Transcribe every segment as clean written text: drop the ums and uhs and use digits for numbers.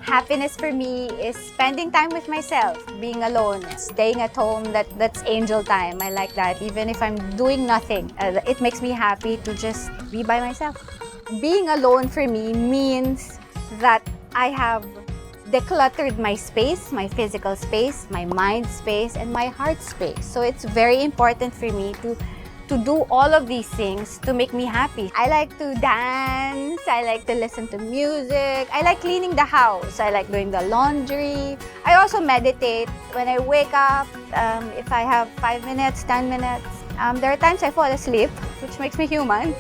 Happiness for me is spending time with myself, being alone, staying at home. That's angel time. I like that. Even if I'm doing nothing, it makes me happy to just be by myself. Being alone for me means that I have decluttered my space, my physical space, my mind space, and my heart space. So it's very important for me to do all of these things to make me happy. I like to dance, I like to listen to music, I like cleaning the house, I like doing the laundry. I also meditate. When I wake up, if I have 5 minutes, 10 minutes, there are times I fall asleep, which makes me human.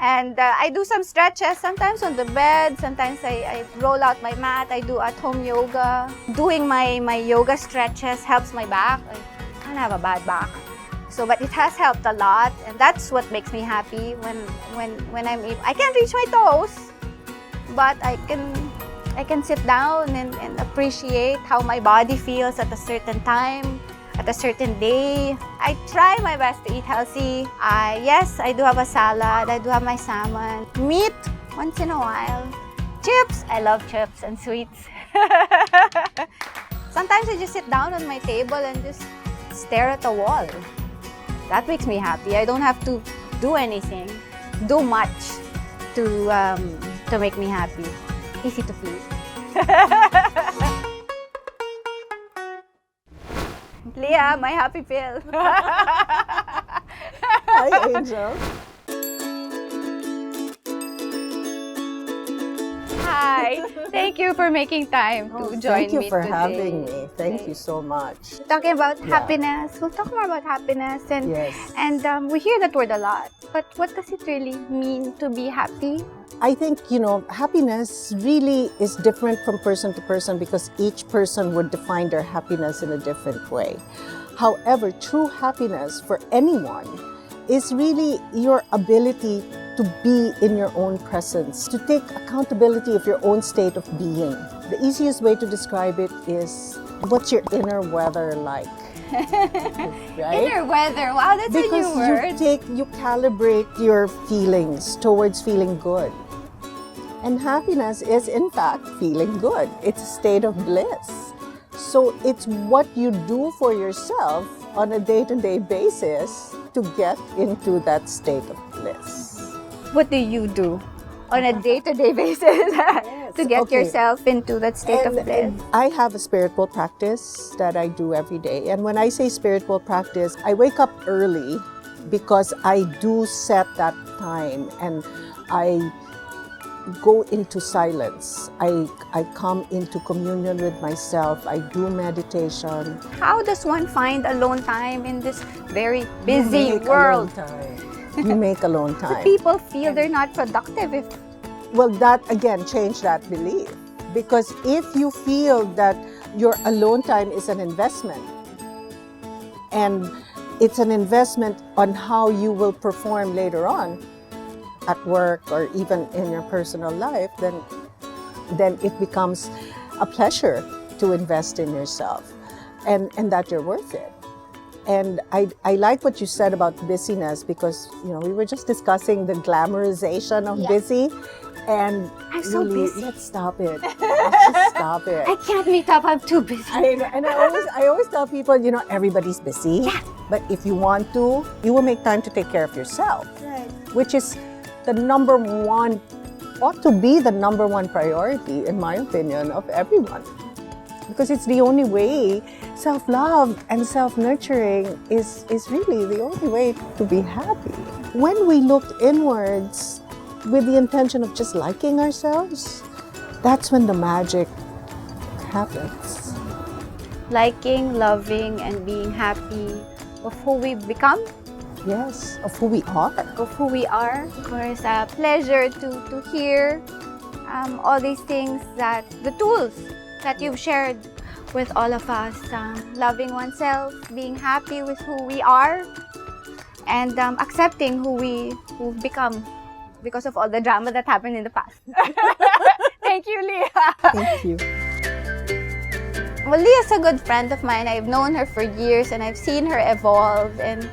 And I do some stretches, sometimes on the bed, sometimes I roll out my mat, I do at-home yoga. Doing my yoga stretches helps my back. I don't have a bad back. But it has helped a lot, and that's what makes me happy when I'm able. I can't reach my toes, but I can sit down and appreciate how my body feels at a certain time, at a certain day. I try my best to eat healthy. Yes, I do have a salad. I do have my salmon. Meat, once in a while. Chips, I love chips and sweets. Sometimes I just sit down on my table and just stare at the wall. That makes me happy. I don't have to do anything, do much to make me happy. Easy to please. Lia, my happy pill. Hi, Angel. Hi. Thank you for making time to join me Thank you for today. having me. Thank you so much. Talking about happiness. We'll talk more about happiness. Yes. And we hear that word a lot. But what does it really mean to be happy? I think, happiness really is different from person to person because each person would define their happiness in a different way. However, true happiness for anyone is really your ability to be in your own presence, to take accountability of your own state of being. The easiest way to describe it is, what's your inner weather like? Right? Inner weather. Wow, that's a new word. Because you calibrate your feelings towards feeling good. And happiness is, in fact, feeling good. It's a state of bliss. So it's what you do for yourself on a day-to-day basis to get into that state of bliss. What do you do on a day-to-day basis to get yourself into that state of bliss? I have a spiritual practice that I do every day. And when I say spiritual practice, I wake up early because I do set that time and I go into silence. I come into communion with myself. I do meditation. How does one find alone time in this very busy world? You make alone time. People feel they're not productive if... Well, that again, change that belief. Because if you feel that your alone time is an investment, and it's an investment on how you will perform later on at work or even in your personal life, then it becomes a pleasure to invest in yourself and that you're worth it. And I like what you said about busyness because, we were just discussing the glamorization of busy. And I'm so really, busy. let's stop it. Let's just stop it. I can't meet up, I'm too busy. I always tell people, everybody's busy. Yeah. But if you want to, you will make time to take care of yourself. Right. Which is ought to be the number one priority, in my opinion, of everyone. Because it's the only way, self-love and self-nurturing is really the only way to be happy. When we look inwards with the intention of just liking ourselves, that's when the magic happens. Liking, loving, and being happy of who we become. Yes, of who we are. Of who we are. Of course, a pleasure to hear all these things, the tools that you've shared with all of us. Loving oneself, being happy with who we are, and accepting who we've become because of all the drama that happened in the past. Thank you, Lia. Thank you. Well, Lia's a good friend of mine. I've known her for years and I've seen her evolve, and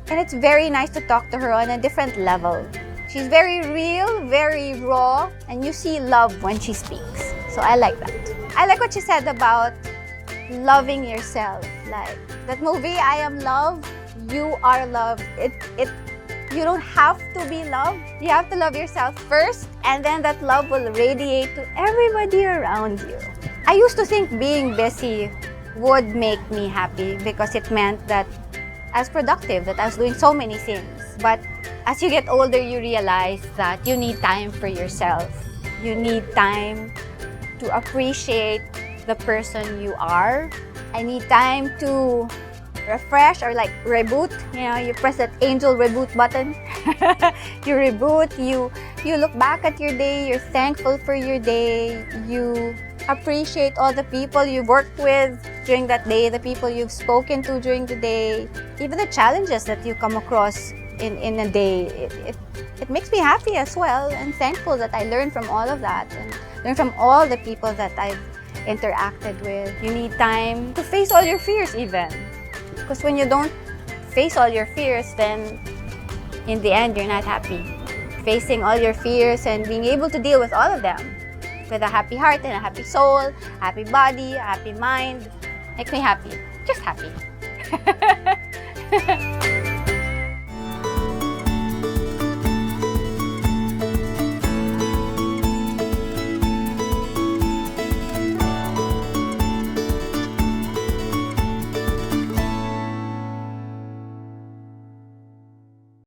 it's very nice to talk to her on a different level. She's very real, very raw, and you see love when she speaks. So I like that. I like what she said about loving yourself. Like that movie, I Am Love, you are love. You don't have to be loved. You have to love yourself first, and then that love will radiate to everybody around you. I used to think being busy would make me happy because it meant that I was productive, that I was doing so many things. But as you get older, you realize that you need time for yourself. You need time to appreciate the person you are. I need time to refresh or like reboot. You know, you press that angel reboot button. You reboot, you look back at your day, you're thankful for your day, you appreciate all the people you've worked with during that day, the people you've spoken to during the day, even the challenges that you come across in a day. It makes me happy as well, and thankful that I learned from all of that and learned from all the people that I've interacted with. You need time to face all your fears even. Because when you don't face all your fears, then in the end, you're not happy. Facing all your fears and being able to deal with all of them with a happy heart and a happy soul, happy body, a happy mind, makes me happy. Just happy.